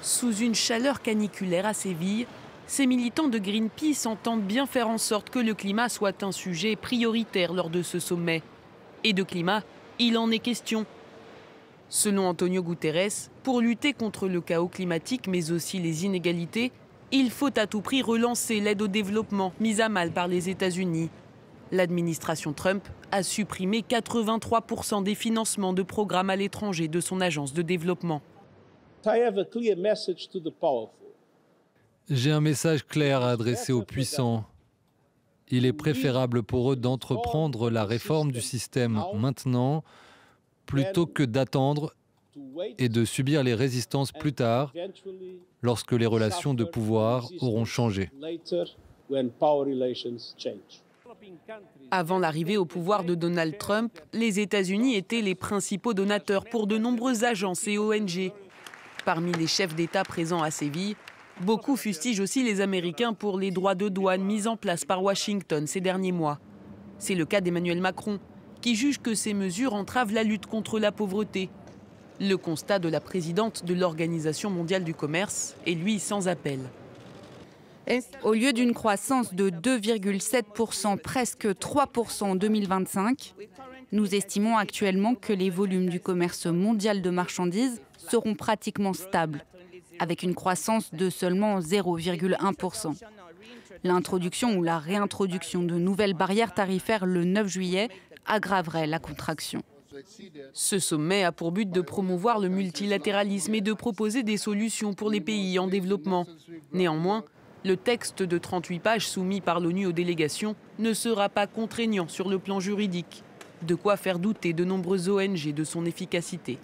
Sous une chaleur caniculaire à Séville, ces militants de Greenpeace entendent bien faire en sorte que le climat soit un sujet prioritaire lors de ce sommet. Et de climat, il en est question. Selon Antonio Guterres, pour lutter contre le chaos climatique mais aussi les inégalités, il faut à tout prix relancer l'aide au développement mise à mal par les États-Unis. L'administration Trump a supprimé 83% des financements de programmes à l'étranger de son agence de développement. J'ai un message clair à adresser aux puissants. Il est préférable pour eux d'entreprendre la réforme du système maintenant plutôt que d'attendre et de subir les résistances plus tard, lorsque les relations de pouvoir auront changé. Avant l'arrivée au pouvoir de Donald Trump, les États-Unis étaient les principaux donateurs pour de nombreuses agences et ONG. Parmi les chefs d'État présents à Séville, beaucoup fustigent aussi les Américains pour les droits de douane mis en place par Washington ces derniers mois. C'est le cas d'Emmanuel Macron, qui juge que ces mesures entravent la lutte contre la pauvreté. Le constat de la présidente de l'Organisation mondiale du commerce est lui sans appel. Au lieu d'une croissance de 2,7%, presque 3% en 2025, nous estimons actuellement que les volumes du commerce mondial de marchandises seront pratiquement stables, avec une croissance de seulement 0,1%. L'introduction ou la réintroduction de nouvelles barrières tarifaires le 9 juillet aggraverait la contraction. Ce sommet a pour but de promouvoir le multilatéralisme et de proposer des solutions pour les pays en développement. Néanmoins, le texte de 38 pages soumis par l'ONU aux délégations ne sera pas contraignant sur le plan juridique. De quoi faire douter de nombreuses ONG de son efficacité.